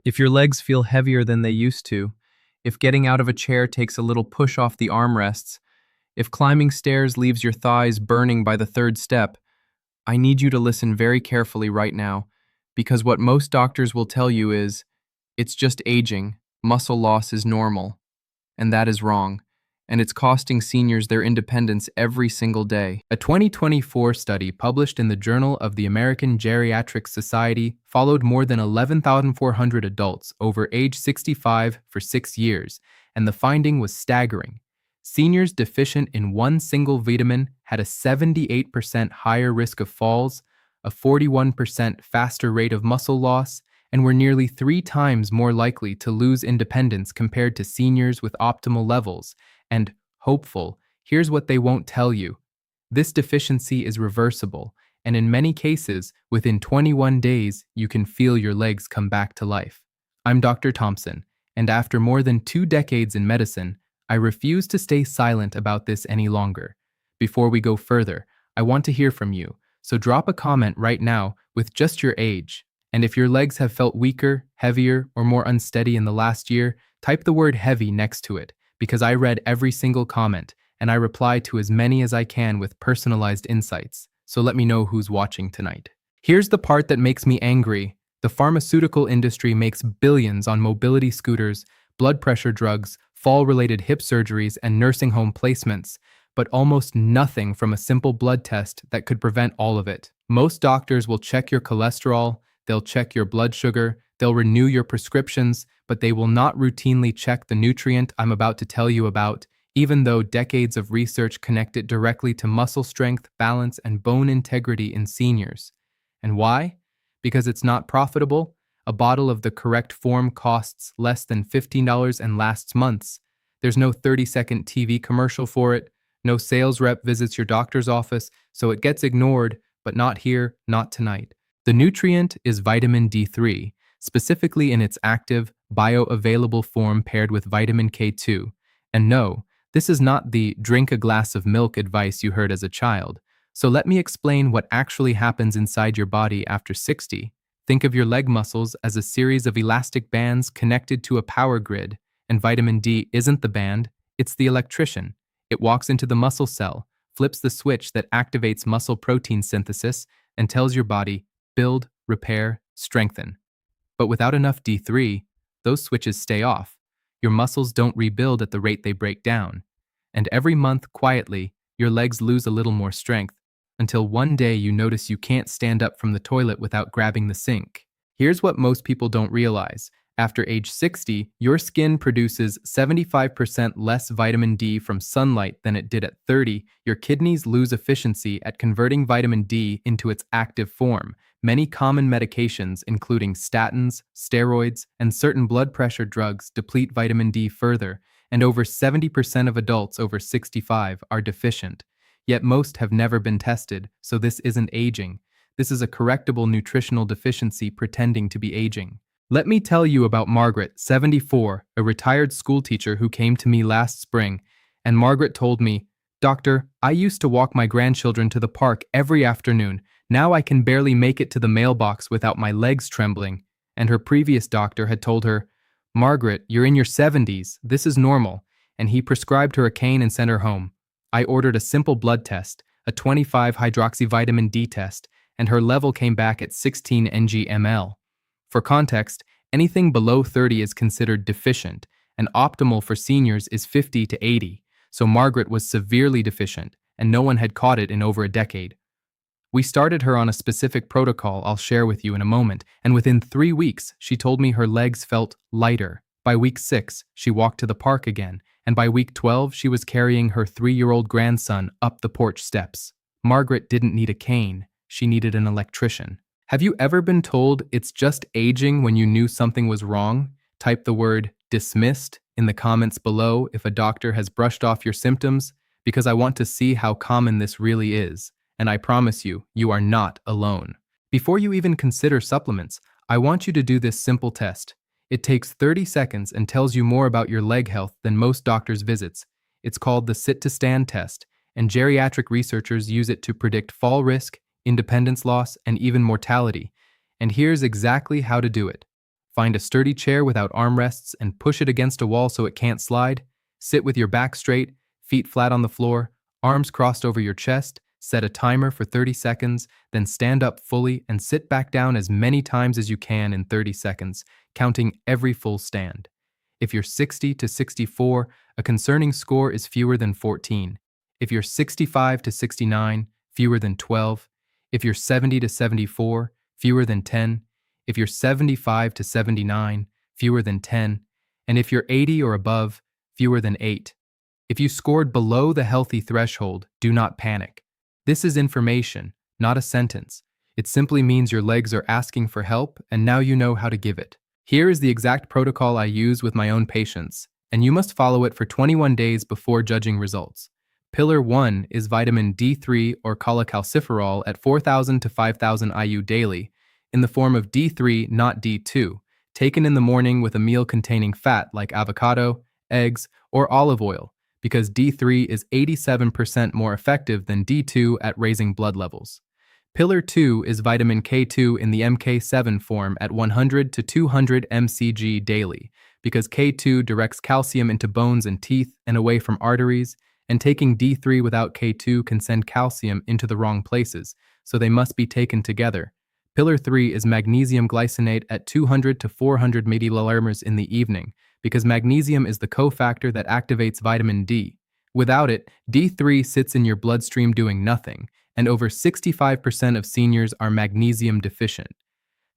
If your legs feel heavier than they used to, if getting out of a chair takes a little push off the armrests, if climbing stairs leaves your thighs burning by the third step, I need you to listen very carefully right now, because what most doctors will tell you is, it's just aging, muscle loss is normal, and that is wrong, and it's costing seniors their independence every single day. A 2024 study published in the Journal of the American Geriatric Society followed more than 11,400 adults over age 65 for 6 years, and the finding was staggering. Seniors deficient in one single vitamin had a 78% higher risk of falls, a 41% faster rate of muscle loss, and were nearly 3 times more likely to lose independence compared to seniors with optimal levels. And, hopeful, here's what they won't tell you. This deficiency is reversible, and in many cases, within 21 days, you can feel your legs come back to life. I'm Dr. Thompson, and after more than 2 decades in medicine, I refuse to stay silent about this any longer. Before we go further, I want to hear from you, so drop a comment right now with just your age. And if your legs have felt weaker, heavier, or more unsteady in the last year, type the word heavy next to it, because I read every single comment, and I reply to as many as I can with personalized insights, so let me know who's watching tonight. Here's the part that makes me angry. The pharmaceutical industry makes billions on mobility scooters, blood pressure drugs, fall-related hip surgeries, and nursing home placements, but almost nothing from a simple blood test that could prevent all of it. Most doctors will check your cholesterol, they'll check your blood sugar, they'll renew your prescriptions, but they will not routinely check the nutrient I'm about to tell you about, even though decades of research connect it directly to muscle strength, balance, and bone integrity in seniors. And why? Because it's not profitable. A bottle of the correct form costs less than $15 and lasts months. There's no 30-second TV commercial for it, no sales rep visits your doctor's office, so it gets ignored, but not here, not tonight. The nutrient is vitamin D3, specifically in its active, bioavailable form paired with vitamin K2. And no, this is not the drink a glass of milk advice you heard as a child. So let me explain what actually happens inside your body after 60. Think of your leg muscles as a series of elastic bands connected to a power grid, and vitamin D isn't the band, it's the electrician. It walks into the muscle cell, flips the switch that activates muscle protein synthesis, and tells your body, build, repair, strengthen. But without enough D3, those switches stay off. Your muscles don't rebuild at the rate they break down. And every month, quietly, your legs lose a little more strength, until one day you notice you can't stand up from the toilet without grabbing the sink. Here's what most people don't realize. After age 60, your skin produces 75% less vitamin D from sunlight than it did at 30. Your kidneys lose efficiency at converting vitamin D into its active form. Many common medications, including statins, steroids, and certain blood pressure drugs, deplete vitamin D further, and over 70% of adults over 65 are deficient. Yet most have never been tested, so this isn't aging. This is a correctable nutritional deficiency pretending to be aging. Let me tell you about Margaret, 74, a retired schoolteacher who came to me last spring, and Margaret told me, "Doctor, I used to walk my grandchildren to the park every afternoon. Now I can barely make it to the mailbox without my legs trembling." And her previous doctor had told her, "Margaret, you're in your 70s, this is normal," and he prescribed her a cane and sent her home. I ordered a simple blood test, a 25-hydroxyvitamin D test, and her level came back at 16 ng/ml. For context, anything below 30 is considered deficient, and optimal for seniors is 50 to 80, so Margaret was severely deficient, and no one had caught it in over a decade. We started her on a specific protocol I'll share with you in a moment, and within 3 weeks, she told me her legs felt lighter. By week 6, she walked to the park again, and by week 12, she was carrying her 3-year-old grandson up the porch steps. Margaret didn't need a cane, she needed an electrician. Have you ever been told it's just aging when you knew something was wrong? Type the word dismissed in the comments below if a doctor has brushed off your symptoms, because I want to see how common this really is, and I promise you, you are not alone. Before you even consider supplements, I want you to do this simple test. It takes 30 seconds and tells you more about your leg health than most doctors' visits. It's called the sit-to-stand test, and geriatric researchers use it to predict fall risk, independence loss, and even mortality. And here's exactly how to do it. Find a sturdy chair without armrests and push it against a wall so it can't slide. Sit with your back straight, feet flat on the floor, arms crossed over your chest. Set a timer for 30 seconds, then stand up fully and sit back down as many times as you can in 30 seconds, counting every full stand. If you're 60 to 64, a concerning score is fewer than 14. If you're 65 to 69, fewer than 12. If you're 70 to 74, fewer than 10. If you're 75 to 79, fewer than 10. And if you're 80 or above, fewer than 8. If you scored below the healthy threshold, do not panic. This is information, not a sentence. It simply means your legs are asking for help, and now you know how to give it. Here is the exact protocol I use with my own patients, and you must follow it for 21 days before judging results. Pillar 1 is vitamin D3 or cholecalciferol at 4,000 to 5,000 IU daily, in the form of D3, not D2, taken in the morning with a meal containing fat like avocado, eggs, or olive oil, because D3 is 87% more effective than D2 at raising blood levels. Pillar 2 is vitamin K2 in the MK7 form at 100 to 200 mcg daily, because K2 directs calcium into bones and teeth and away from arteries, and taking D3 without K2 can send calcium into the wrong places, so they must be taken together. Pillar 3 is magnesium glycinate at 200 to 400 milliliters in the evening, because magnesium is the cofactor that activates vitamin D. Without it, D3 sits in your bloodstream doing nothing, and over 65% of seniors are magnesium deficient.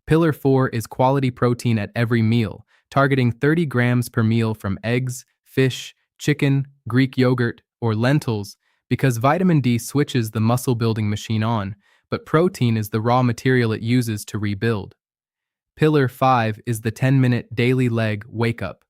Pillar 4 is quality protein at every meal, targeting 30 grams per meal from eggs, fish, chicken, Greek yogurt, or lentils, because vitamin D switches the muscle-building machine on, but protein is the raw material it uses to rebuild. Pillar 5 is the 10-minute daily leg wake-up.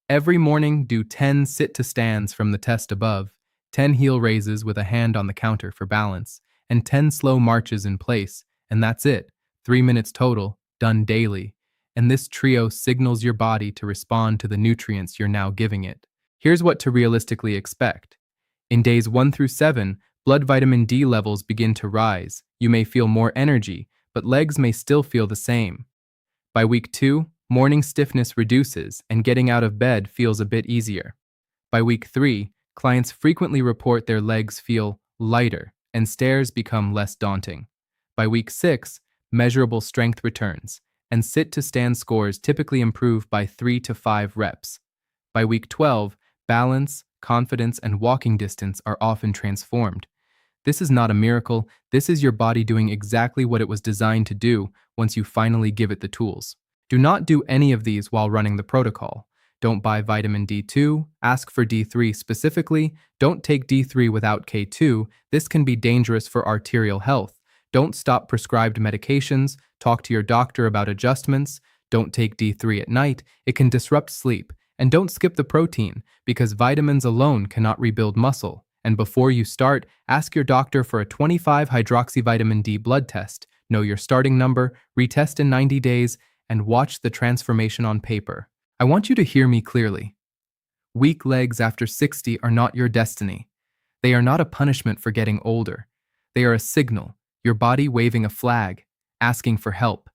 Every morning, do 10 sit-to-stands from the test above, 10 heel raises with a hand on the counter for balance, and 10 slow marches in place, and that's it. 3 minutes total, done daily. And this trio signals your body to respond to the nutrients you're now giving it. Here's what to realistically expect. In days 1 through 7, blood vitamin D levels begin to rise. You may feel more energy, but legs may still feel the same. By week 2, morning stiffness reduces and getting out of bed feels a bit easier. By week 3, clients frequently report their legs feel lighter and stairs become less daunting. By week 6, measurable strength returns, and sit-to-stand scores typically improve by 3 to 5 reps. By week 12, balance, confidence, and walking distance are often transformed. This is not a miracle, this is your body doing exactly what it was designed to do once you finally give it the tools. Do not do any of these while running the protocol. Don't buy vitamin D2, ask for D3 specifically, don't take D3 without K2, this can be dangerous for arterial health. Don't stop prescribed medications, talk to your doctor about adjustments, don't take D3 at night, it can disrupt sleep, and don't skip the protein, because vitamins alone cannot rebuild muscle. And before you start, ask your doctor for a 25-hydroxyvitamin D blood test, know your starting number, retest in 90 days, and watch the transformation on paper. I want you to hear me clearly. Weak legs after 60 are not your destiny. They are not a punishment for getting older. They are a signal, your body waving a flag, asking for help.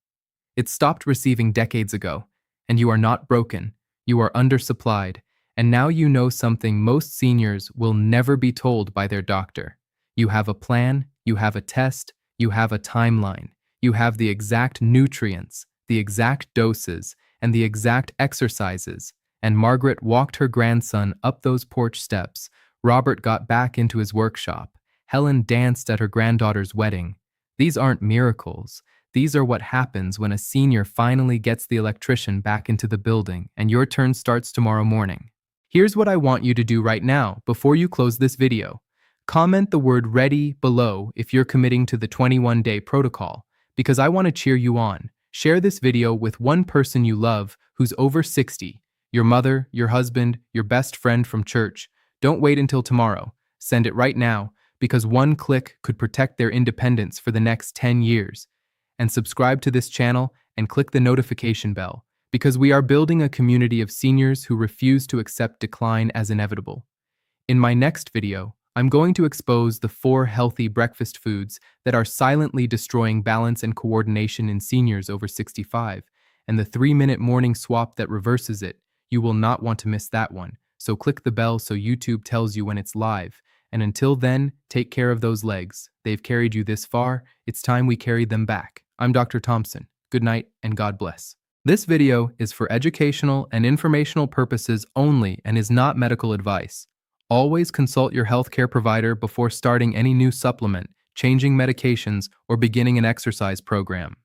It stopped receiving decades ago, and you are not broken. You are undersupplied, and now you know something most seniors will never be told by their doctor. You have a plan, you have a test, you have a timeline. You have the exact nutrients, the exact doses, and the exact exercises. And Margaret walked her grandson up those porch steps. Robert got back into his workshop. Helen danced at her granddaughter's wedding. These aren't miracles. These are what happens when a senior finally gets the electrician back into the building, and your turn starts tomorrow morning. Here's what I want you to do right now before you close this video. Comment the word READY below if you're committing to the 21-day protocol, because I want to cheer you on. Share this video with one person you love who's over 60. Your mother, your husband, your best friend from church. Don't wait until tomorrow. Send it right now, because one click could protect their independence for the next 10 years. And subscribe to this channel and click the notification bell, because we are building a community of seniors who refuse to accept decline as inevitable. In my next video, I'm going to expose the 4 healthy breakfast foods that are silently destroying balance and coordination in seniors over 65, and the 3-minute morning swap that reverses it. You will not want to miss that one. So click the bell so YouTube tells you when it's live. And until then, take care of those legs. They've carried you this far. It's time we carried them back. I'm Dr. Thompson. Good night and God bless. This video is for educational and informational purposes only and is not medical advice. Always consult your healthcare provider before starting any new supplement, changing medications, or beginning an exercise program.